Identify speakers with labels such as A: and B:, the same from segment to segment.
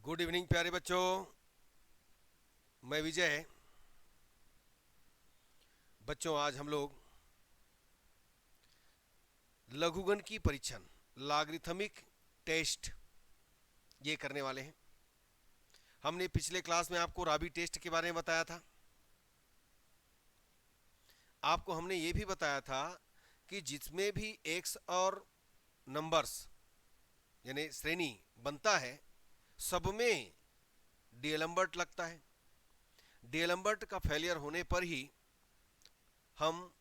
A: Good evening प्यारे बच्चों। मैं विजय। बच्चों आज हम लोग लघुगण की परीक्षण लॉगरिथमिक टेस्ट ये करने वाले हैं। हमने पिछले क्लास में आपको राबी टेस्ट के बारे में बताया था। आपको हमने ये भी बताया था कि जिसमें भी एक्स और नंबर्स यानी श्रेणी बनता है सब में डीएलम्बर्ट लगता है। डीएलम्बर्ट का फेलियर होने पर ही हम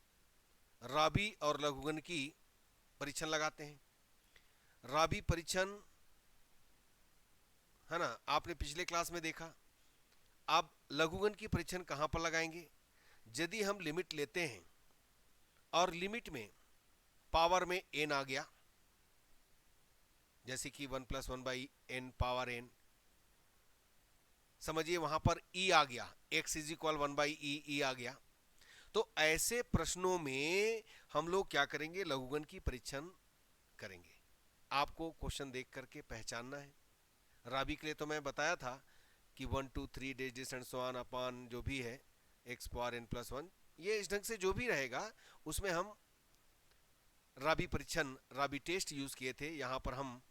A: राबी और लघुगण की परीक्षण लगाते हैं। राबी परीक्षण है ना, आपने पिछले क्लास में देखा। अब लघुगण की परीक्षण कहां पर लगाएंगे? यदि हम लिमिट लेते हैं और लिमिट में पावर में एन आ गया, जैसे कि 1+1/n पावर n, समझिए वहां पर e आ गया, x = 1/e आ गया, तो ऐसे प्रश्नों में हम लोग क्या करेंगे? लघुगण की परीक्षण करेंगे। आपको क्वेश्चन देख करके पहचानना है। राबी के लिए तो मैं बताया था कि 1 2 3 डेज एंड सो ऑन अपान जो भी है x पावर n+1, ये इस ढंग से जो भी रहेगा उसमें हम राबी परीक्षण राबी टेस्ट यूज किए थे। यहां पर हम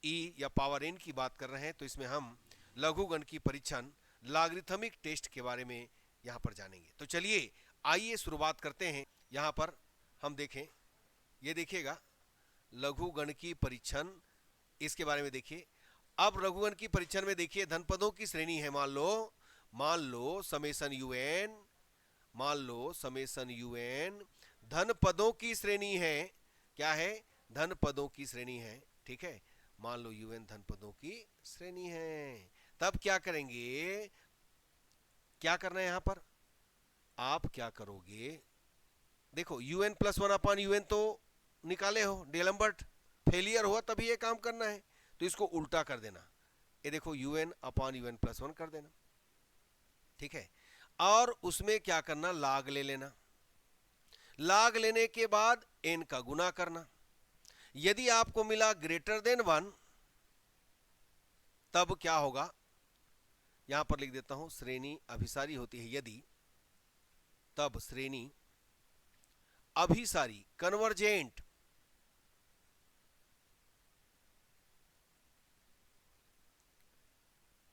A: e या पावर n की बात कर रहे हैं, तो इसमें हम लघुगण की परीक्षण लॉगरिथमिक टेस्ट के बारे में यहां पर जानेंगे। तो चलिए आइए शुरुआत करते हैं। यहां पर हम देखें, ये देखिएगा लघुगण की परीक्षण, इसके बारे में देखिए। अब लघुगण की परीक्षण में देखिए धनपदों की श्रेणी है। मान लो समेसन यूएन, धन पदों की श्रेणी है। क्या है? धन पदों की श्रेणी है। ठीक है, मान लो यूएन धन पदों की श्रेणी है। तब क्या करेंगे? क्या करना है यहां पर? आप क्या करोगे? देखो UN+1/UN तो निकाले हो, डीएलम्बर्ट फेलियर हुआ तभी ये काम करना है, तो इसको उल्टा कर देना। ये देखो UN/UN+1 कर देना। ठीक है, और उसमें क्या करना? लाग ले लेना। लाग लेने के बाद n का गुना करना। यदि आपको मिला >1 तब क्या होगा? यहां पर लिख देता हूं, श्रेणी अभिसारी होती है यदि, तब श्रेणी अभिसारी कन्वर्जेंट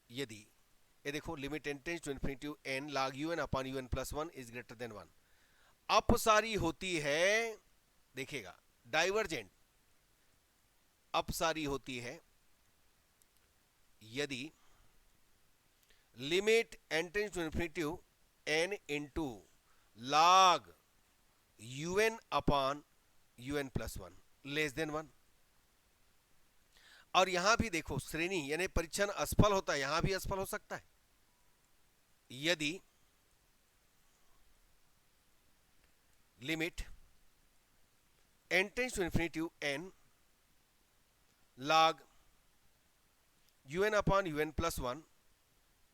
A: यदि, ये देखो limit n tends to infinity n log UN/UN+1 is greater than 1। अपसारी होती है, देखिएगा डाइवर्जेंट अपसारी होती है यदि limit n tends to infinity n into log UN/UN+1 less than 1। और यहां भी देखो श्रेणी यानी परीक्षण असफल होता है, यहां भी असफल हो सकता है यदि limit n tends to infinity n log UN/UN+1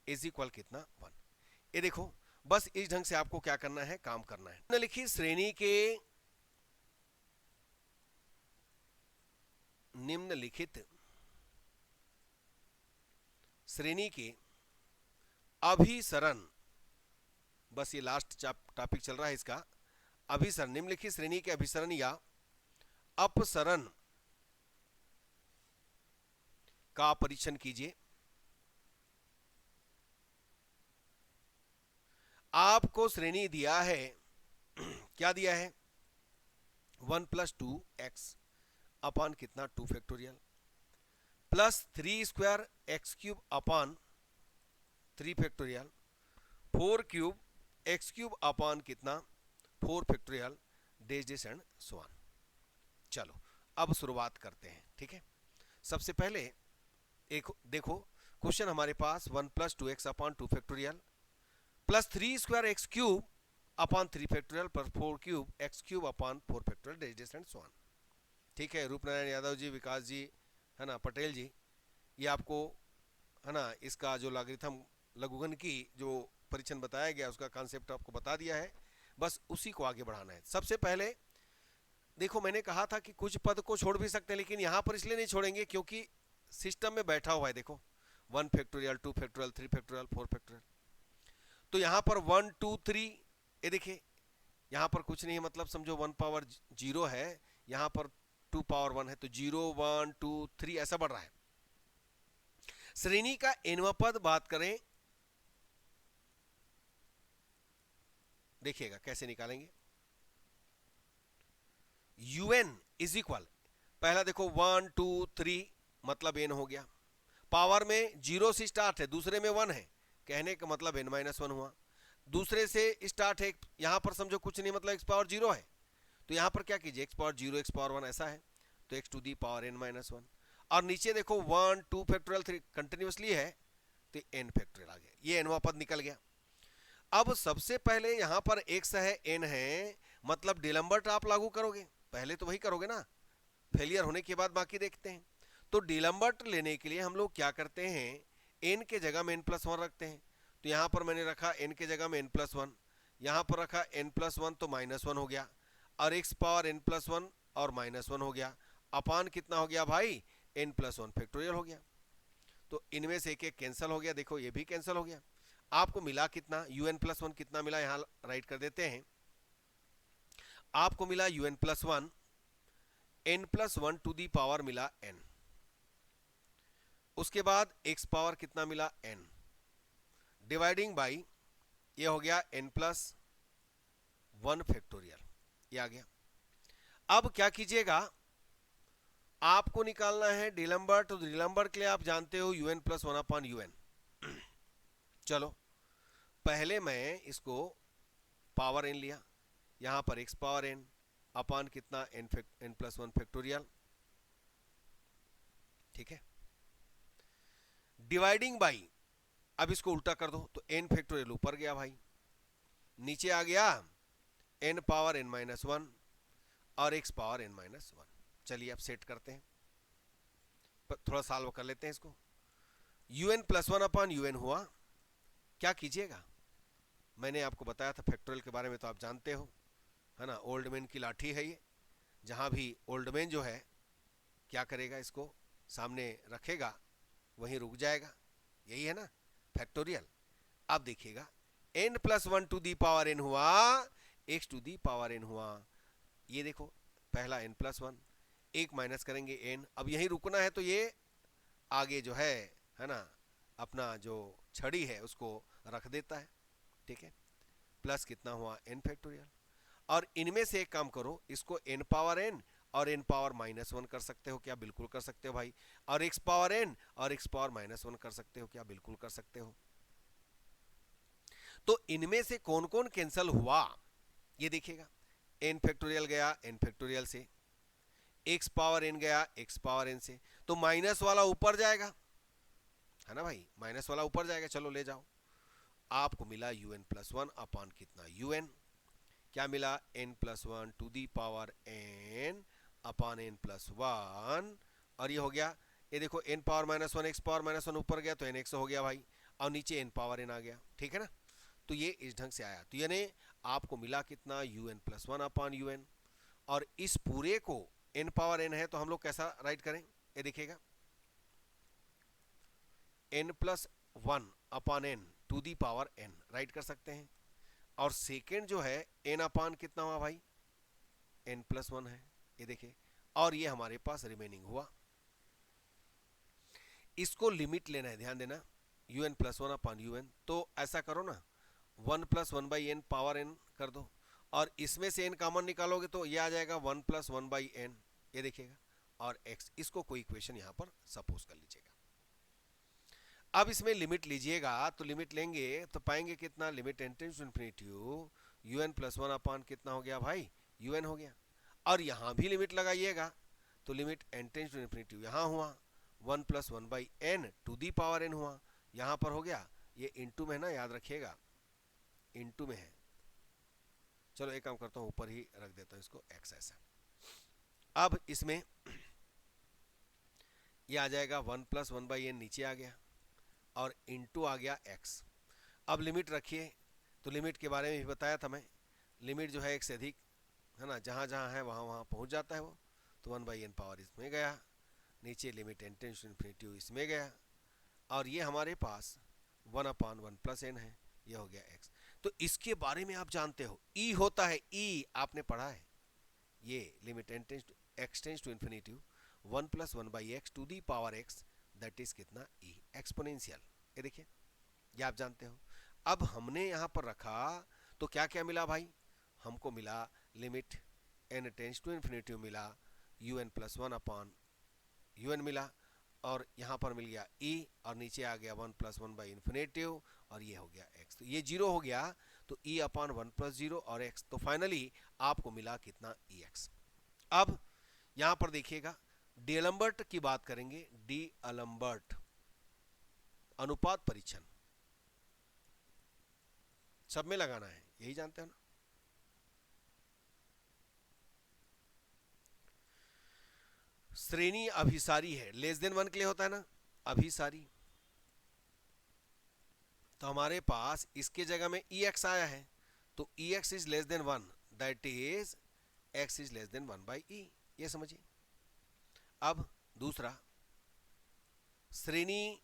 A: is equal कितना? 1। ये देखो बस इस ढंग से आपको क्या करना है? काम करना है। निम्नलिखित श्रेणी के अभिसरण, बस ये लास्ट टॉपिक चल रहा है इसका, अभिसरण, निम्नलिखित श्रेणी के अभिसरण या अपसरण का परीक्षण कीजिए। आपको श्रेणी दिया है, क्या दिया है? 1+2x अपान कितना? 2 फैक्टोरियल प्लस 3² x³ अपान 3 फैक्टोरियल 4³ x³ अपान कितना? 4 factorial days and so on. चलो अब शुरुआत करते हैं। ठीक है, सबसे पहले एक देखो क्वेश्चन हमारे पास 1+2x upon 2 factorial plus 3² x³ upon 3 factorial plus 4³ x³ upon 4 factorial days and so on. ठीक है, रूपनारायण यादव जी, विकास जी, है ना, पटेल जी, ये आपको है ना इसका जो लॉगरिथम लघुगण की जो परीक्षण बताया गया उसका कॉन्सेप्ट आपको बता दिया है, बस उसी को आगे बढ़ाना है। सबसे पहले देखो मैंने कहा था कि कुछ पद को छोड़ भी सकते हैं, लेकिन यहां पर इसलिए नहीं छोड़ेंगे क्योंकि सिस्टम में बैठा हुआ है। देखो 1 फैक्टोरियल, 2 फैक्टोरियल, 3 फैक्टोरियल, 4 फैक्टोरियल। तो यहां पर 1 2 3, ये देखिए यहां पर कुछ नहीं है, मतलब समझो 1 पावर 0 है, यहां पर 2 पावर 1 है, तो 0 1 2 3 ऐसा बढ़ रहा है। श्रेणी का nवां पद बात करें, देखिएगा कैसे निकालेंगे। un इज इक्वल, पहला देखो 1 2 3 मतलब n हो गया, पावर में 0 से स्टार्ट है, दूसरे में 1 है, कहने का मतलब n माइनस 1 हुआ। दूसरे से स्टार्ट है, यहां पर समझो कुछ नहीं, मतलब x पावर 0 है, तो यहां पर क्या कीजिए x पावर 0 x पावर 1 ऐसा है, तो x to the power n minus 1। और नीचे देखो 1 2 फैक्टोरियल 3 कंटिन्यूसली है, तो n फैक्टोरियल आ गया, ये nवां पद निकल गया। अब सबसे पहले यहां पर x है n है, मतलब डिलम्बर्ट आप लागू करोगे, पहले तो वही करोगे ना, फेलियर होने के बाद बाकी देखते हैं। तो डिलम्बर्ट लेने के लिए हम लोग क्या करते हैं, n के जगह में n+1 रखते हैं। तो यहां पर मैंने रखा n के जगह में n+1, यहां पर रखा n+1 तो -1 हो गया, और x पावर n+1 और -1 हो गया, अपान कितना हो गया भाई, n+1 फैक्टोरियल हो गया। तो इनमें से एक एक कैंसिल हो गया, देखो ये भी कैंसिल हो गया। आपको मिला कितना, un+1 कितना मिला, यहां राइट कर देते हैं। आपको मिला un+1, n+1 to the power मिला n, उसके बाद x पावर कितना मिला n, डिवाइडिंग बाई ये हो गया n+1 फैक्टोरियल, ये आ गया। अब क्या कीजिएगा, आपको निकालना है डिलम्बर्ट, तो डिलम्बर्ट के लिए आप जानते हो un+1/un। चलो पहले मैं इसको पावर n लिया, यहां पर x पावर n अपान कितना n+1 फैक्टोरियल, ठीक है, डिवाइडिंग बाई, अब इसको उल्टा कर दो, तो n फैक्टोरियल ऊपर गया भाई, नीचे आ गया n पावर n-1 और x पावर n-1। चलिए अब सेट करते हैं, थोड़ा सॉल्व कर लेते हैं इसको। un+1/un हुआ, क्या कीजिएगा, मैंने आपको बताया था फैक्टोरियल के बारे में, तो आप जानते हो है ना, ओल्ड मैन की लाठी है ये, जहां भी ओल्ड मैन जो है क्या करेगा, इसको सामने रखेगा वहीं रुक जाएगा, यही है ना फैक्टोरियल। अब देखिएगा n+1 to the power n हुआ, x to the power n हुआ, ये देखो पहला n+1, एक माइनस करेंगे n, अब यहीं रुकना है, तो ये आगे जो है ना, अपना जो छड़ी है उसको रख देता है, ठीक है, प्लस कितना हुआ n फैक्टोरियल। और इनमें से एक काम करो, इसको n पावर n और n पावर -1 कर सकते हो क्या, बिल्कुल कर सकते हो भाई, और x पावर n और x पावर -1 कर सकते हो क्या, बिल्कुल कर सकते हो। तो इनमें से कौन कौन कैंसिल हुआ, ये देखिएगा, n फैक्टोरियल गया n फैक्टोरियल से, x पावर n गया x पावर n से, तो माइनस वाला ऊपर जाएगा, है ना भाई, माइनस वाला ऊपर जाएगा, चलो ले जाओ। आपको मिला un+1 अपान कितना un, क्या मिला n+1 to the power n upon n+1, और ये हो गया, ये देखो n पावर -1 x पावर -1 ऊपर गया तो nx हो गया भाई, और नीचे n पावर n आ गया, ठीक है ना। तो ये इस ढंग से आया, तो यानी आपको मिला कितना un+1 अपान un, और इस पूरे को n पावर n है तो हम लोग कैसा राइट करें, ये देखिएगा n+1 upon n to the power n write कर सकते हैं, और सेकेंड जो है n अपान कितना हुआ भाई, n+1 है, ये देखिए, और ये हमारे पास रिमेनिंग हुआ। इसको लिमिट लेना है, ध्यान देना, un+1 अपान un, तो ऐसा करो ना 1+1/n पावर n कर दो, और इसमें से n कॉमन निकालोगे तो ये आ जाएगा 1+1/n, ये देखिएगा, और x, इसको कोई इक्वेशन यहां पर सपोज कर लीजिएगा। अब इसमें लिमिट लीजिएगा, तो लिमिट लेंगे तो पाएंगे कितना, limit n tends to infinity un+1 upon कितना हो गया भाई, un हो गया, और यहां भी लिमिट लगाइएगा, तो limit n tends to infinity यहां हुआ 1+1/n to the power n हुआ, यहां पर हो गया, ये इनटू में है ना, याद रखिएगा इनटू में है। चलो एक काम करता हूं, ऊपर ही रख देता हूं इसको x ऐसा। अब इसमें ये आ जाएगा 1+1/n नीचे आ गया, और इनटू आ गया x। अब लिमिट रखिए, तो लिमिट के बारे में भी बताया था मैं, लिमिट जो है एक से अधिक है ना, जहां जहां है वहां वहां पहुंच जाता है वो, तो 1/n पावर इसमें गया, नीचे limit n tends to infinity इसमें गया, और ये हमारे पास 1/1 + n है, ये हो गया x। तो इसके बारे में आप जानते हो, e होता है, e आपने पढ़ा है, ये limit x tends to infinity 1 + 1/x to the power x, that is कितना, e एक्सपोनेंशियल। ये देखिए, ये आप जानते हो। अब हमने यहां पर रखा तो क्या क्या मिला भाई, हमको मिला limit n tends to infinity मिला, un + 1/un मिला, और यहां पर मिल गया e, और नीचे आ गया 1 + 1/∞, और ये हो गया x। तो ये 0 हो गया, तो e/1 + 0 और x, तो फाइनली आपको मिला कितना, ex। अब यहां पर देखिएगा, डीअलेम्बर्ट की बात करेंगे, डीअलेम्बर्ट अनुपात परीक्षण सब में लगाना है, यही जानते हो ना। श्रेणी अभिसारी है, <1 के लिए होता है ना अभिसारी, तो हमारे पास इसके जगह में ex आया है, तो ex is <1, that is x is <1/e, ये समझिए। अब दूसरा, श्रेणी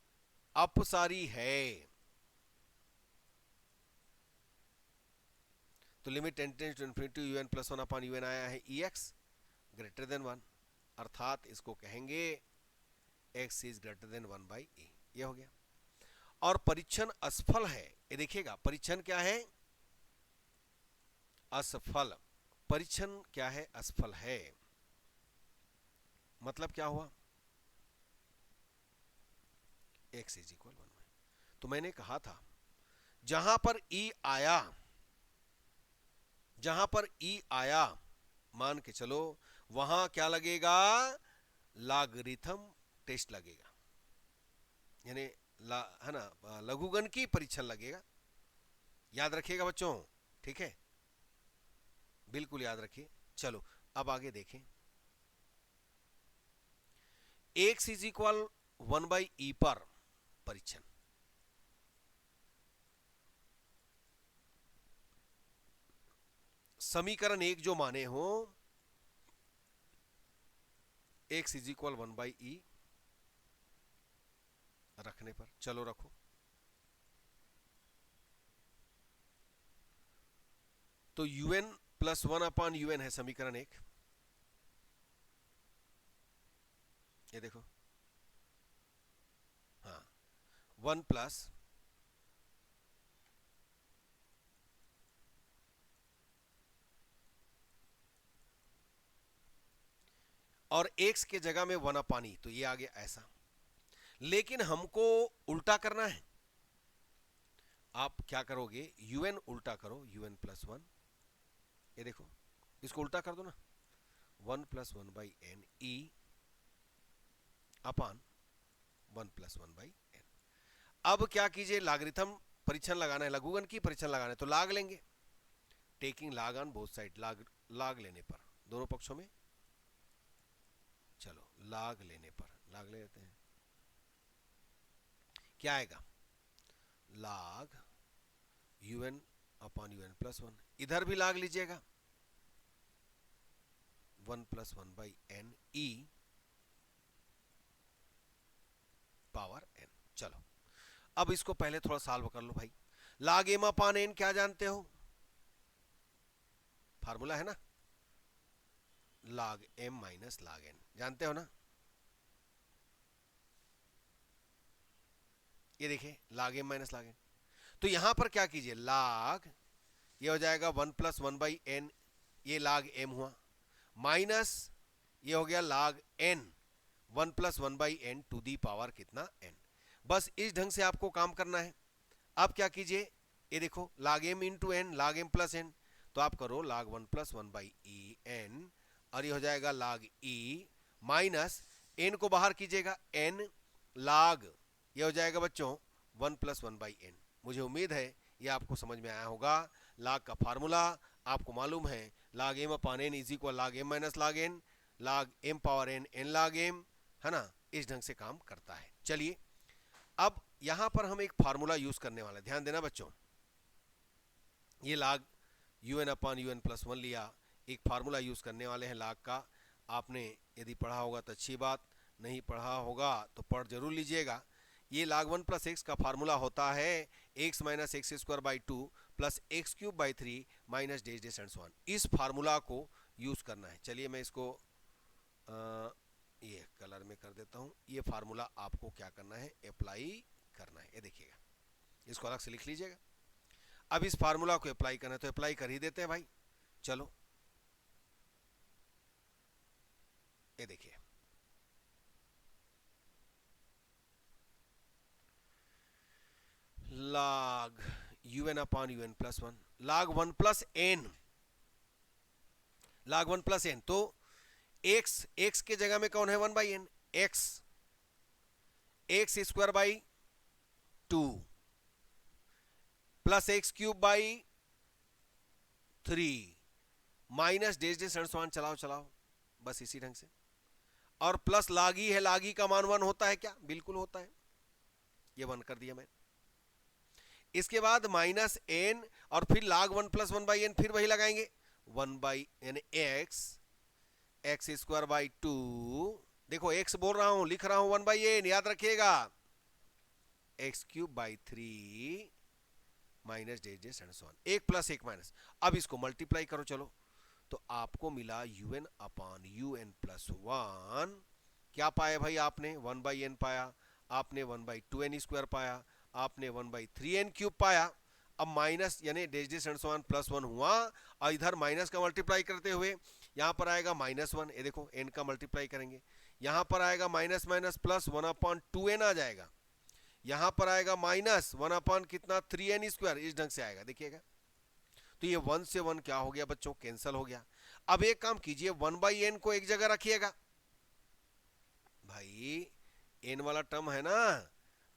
A: अपसारी है, तो limit n tends to infinity un + 1/un आया है, ex > 1, अर्थात इसको कहेंगे x इज > 1/e, ये हो गया। और परीक्षण असफल है, ये देखिएगा, परीक्षण क्या है, असफल। परीक्षण क्या है, असफल है, मतलब क्या हुआ, x इज इक्वल 1। तो मैंने कहा था, जहां पर e आया, जहां पर e आया मान के चलो, वहां क्या लगेगा, लॉगरिथम टेस्ट लगेगा, यानी है ना, लघुगण की परीक्षण लगेगा। याद रखिएगा बच्चों, ठीक है, बिल्कुल याद रखिए। चलो अब आगे देखें, x इज इक्वल 1/e पर परीक्षण, समीकरण 1 जो माने हो, x इज इक्वल 1/e रखने पर, चलो रखो, तो un + 1/un है समीकरण 1, ये देखो, हाँ 1 प्लस और x के जगह में 1/e, तो ये आ गया ऐसा। लेकिन हमको उल्टा करना है, आप क्या करोगे, un उल्टा करो, un + 1, ये देखो, इसको उल्टा कर दो ना, 1 + 1/n e अपान 1 + 1/n। अब क्या कीजिए, लॉगरिथम परीक्षण लगाना है, लघुगण की परीक्षण लगाना है, तो लाग लेंगे, टेकिंग लाग ऑन बोथ साइड, लाग लेने पर दोनों पक्षों में, चलो लाग लेने पर लाग ले लेते हैं, क्या आएगा, लाग un/un + 1, इधर भी लाग लीजिएगा, 1 + 1/n e पावर n। चलो अब इसको पहले थोड़ा सॉल्व कर लो भाई। log m/n क्या जानते हो, फार्मूला है ना, log m - log n, जानते हो ना, ये देखिए log m - log n। तो यहां पर क्या कीजिए, log, ये हो जाएगा 1 + 1/n, ये log m हुआ, माइनस ये हो गया log n, 1 + 1/n to the power कितना, n। बस इस ढंग से आपको काम करना है। अब क्या कीजिए, ये देखो log m × n, log m + n, तो आप करो log 1 + 1/en, और ये हो जाएगा log e माइनस n को बाहर कीजिएगा, n log, ये हो जाएगा बच्चों 1 + 1/n। मुझे उम्मीद है ये आपको समझ में आया होगा। log का फार्मूला आपको मालूम है, log m/n is equal log m - log n, log m power n, n log m, है ना, इस ढंग से काम करता है। चलिए अब यहां पर हम एक फार्मूला यूज करने वाले, ध्यान देना बच्चों, ये log un/un + 1 लिया, एक फार्मूला यूज करने वाले हैं log का। आपने यदि पढ़ा होगा तो अच्छी बात, नहीं पढ़ा होगा तो पढ़ जरूर लीजिएगा। ये log 1 प्लस एक्स का फार्मूला होता है x minus x square by two plus x cube by three minus dash dash and so on. इस फार्मूला को यूज करना है। चलिए मैं इसको ये कलर में कर देता हूं। ये फार्मूला आपको क्या करना है, अप्लाई करना है। ये देखिएगा, इसको अलग से लिख लीजिएगा। अब इस फार्मूला को अप्लाई करना है तो अप्लाई कर ही देते हैं भाई। चलो ये देखिए, log un upon un plus one, log 1 plus n, log 1 plus n. तो x के जगह में कौन है, 1 by n, x square by two plus x cube by three minus dash dash and so on. चलाओ चलाओ बस इसी ढंग से। और प्लस लागी है, लागी का मान 1 होता है क्या, बिल्कुल होता है, ये 1 कर दिया मैंने। इसके बाद माइनस एन और फिर log 1 प्लस 1 बाई एन, फिर वही लगाएंगे 1 by n x square by two. देखो एक्स बोल रहा हूं, लिख रहा हूं 1 बाई एन, याद रखिएगा, x cube by three minus dash dash and so on. एक प्लस एक माइनस। अब इसको मल्टीप्लाई करो चलो, तो आपको मिला un upon un plus one. क्या पाया भाई आपने, 1 बाई एन पाया, आपने 1 बाई टू एन स्क्वायर पाया, आपने 1 बाई थ्री एन क्यूब पाया। अब माइनस यानी days dash and so on plus 1 हुआ, और इधर माइनस का मल्टीप्लाई करते हुए यहां पर आएगा माइनस 1। ये देखो एन का मल्टीप्लाई करेंगे, यहां पर आएगा minus minus plus 1 upon two n आ जाएगा, यहां पर आएगा माइनस 1 अपॉन कितना, थ्री एन स्क्वायर। इस ढंग से आएगा देखिएगा। तो ये 1 से 1 क्या हो गया बच्चों, कैंसिल हो गया। अब एक काम कीजिए, 1 बाई एन को एक जगह रखिएगा भाई, एन वाला टर्म है ना,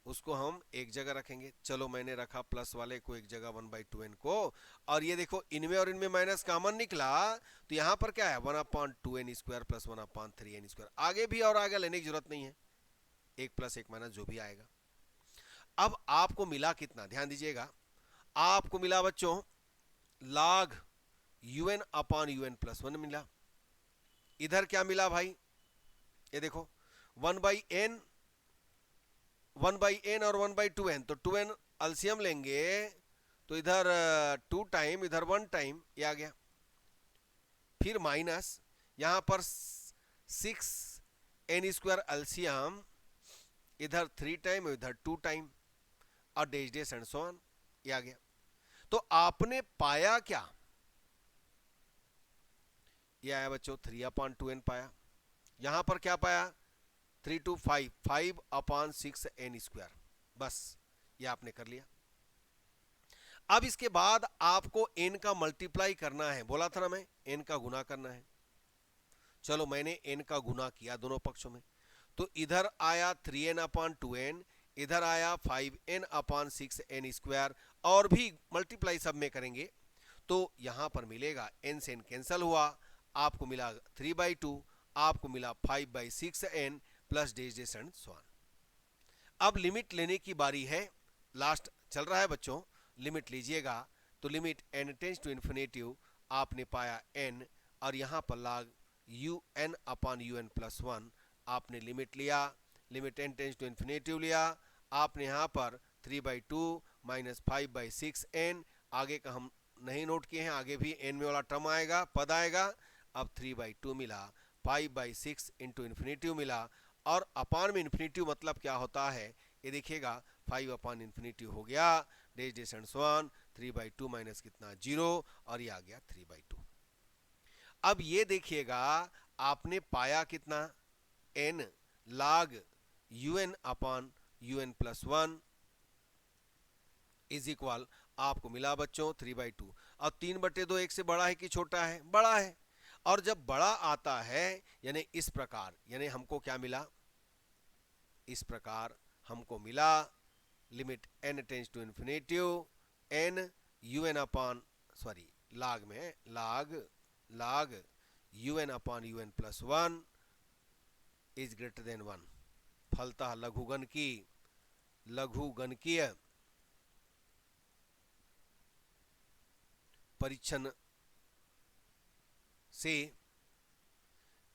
A: उसको हम एक जगह रखेंगे। चलो मैंने रखा प्लस वाले को एक जगह 1 बाई टू एन को, और ये देखो इनमें और इनमें माइनस कॉमन निकला, तो यहां पर क्या है, 1 upon two n square plus 1 upon three n square. आगे भी और आगे लेने की जरूरत नहीं है, एक प्लस एक माइनस जो भी आएगा। अब आपको मिला कितना, ध्यान दीजिएगा, आपको मिला बच्चों log un upon un plus one मिला। इधर क्या मिला भाई, ये देखो 1 बाई एन, 1 बाई एन और 1 बाई टू एन, तो टू एन अल्सियम लेंगे तो इधर 2 टाइम, इधर 1 टाइम, ये आ गया। फिर माइनस यहां पर 6 एन स्क्वायर अल्सियम, इधर 3 टाइम, इधर 2 टाइम, और days dash and so on, ये आ गया। तो आपने पाया क्या, ये आया बच्चों 3 अपॉन टू एन पाया। यहां पर क्या पाया, 3 टू 5, 5 अपॉन 6 एन स्क्वायर। बस ये आपने कर लिया। अब इसके बाद आपको एन का मल्टीप्लाई करना है, बोला था ना मैं, एन का गुना करना है। चलो मैंने एन का गुना किया दोनों पक्षों में, तो इधर आया 3n अपॉन टू एन, इधर आया 5n अपॉन 6 एन स्क्वायर, और भी मल्टीप्लाई सब में करेंगे तो यहां पर मिलेगा n से n कैंसिल हुआ, आपको मिला 3 बाई टू, आपको मिला 5 by 6 n plus dash dash and so on. अब लिमिट लेने की बारी है, लास्ट चल रहा है बच्चों, लिमिट लीजिएगा। तो limit n tends to infinity, आपने पाया n, और यहां पर log un upon un plus one, आपने लिमिट लिया, limit n tends to infinity लिया, आपने यहां पर 3 by two minus 5 by 6 n, आगे का हम नहीं नोट किए हैं, आगे भी n में वाला टर्म आएगा, पद आएगा। अब 3 बाई टू मिला, 5 बाई 6 इंटू इन्फिनिटिव मिला, और अपान में इन्फिनिटिव मतलब क्या होता है, ये देखिएगा 5 अपान इन्फिनिटिव हो गया, days dash and so on, 3 by two minus कितना 0, और ये आ गया 3 बाई टू। अब ये देखिएगा आपने पाया कितना, n log un upon un plus one is equal, आपको मिला बच्चों 3 बाई टू। अब 3/2 एक से बड़ा है कि छोटा है, बड़ा है, और जब बड़ा आता है यानी इस प्रकार, यानी हमको क्या मिला, इस प्रकार हमको मिला limit n tends to infinity n un upon, sorry log में log un upon un plus one is greater than 1। फलतः लघुगणकीय परीक्षण से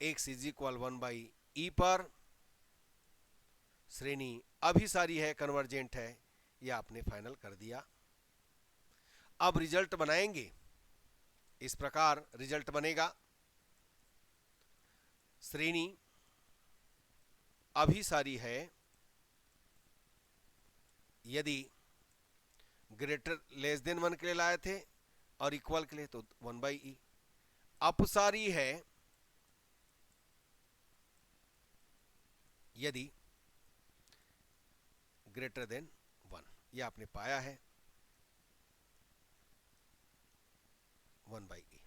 A: x is equal 1 by e पर श्रेणी अभिसारी है, कन्वर्जेंट है, यह आपने फाइनल कर दिया। अब रिजल्ट बनाएंगे, इस प्रकार रिजल्ट बनेगा। श्रेणी अभिसारी है यदि ग्रेटर लेस देन 1 के लिए लाए थे और इक्वल के लिए तो 1/e। अपसारी है यदि ग्रेटर देन 1, यह आपने पाया है 1/e।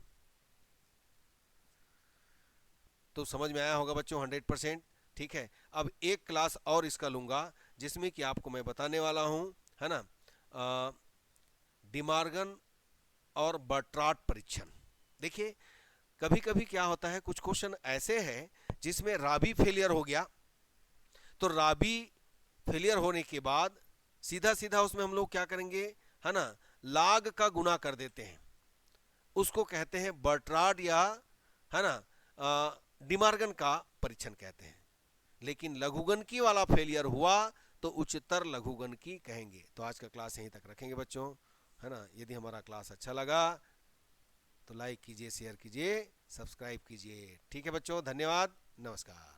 A: तो समझ में आया होगा बच्चों 100%। ठीक है, अब एक क्लास और इसका लूंगा जिसमें कि आपको मैं बताने वाला हूं, है ना, डिमॉर्गन और बर्ट्राट परीक्षण। देखिए कभी कभी क्या होता है, कुछ क्वेश्चन ऐसे हैं जिसमें राबी फेलियर हो गया, तो राबी फेलियर होने के बाद सीधा सीधा उसमें हम लोग क्या करेंगे, है ना, लाग का गुना कर देते हैं, उसको कहते हैं बर्ट्राट या, है ना, डिमॉर्गन का परीक्षण कहते हैं। लेकिन लघुगणकी वाला फेलियर हुआ तो उच्चतर लघुगणकी कहेंगे। तो आज का क्लास यहीं तक रखेंगे बच्चों, है ना। यदि हमारा क्लास अच्छा लगा तो लाइक कीजिए, शेयर कीजिए, सब्सक्राइब कीजिए। ठीक है बच्चों, धन्यवाद, नमस्कार।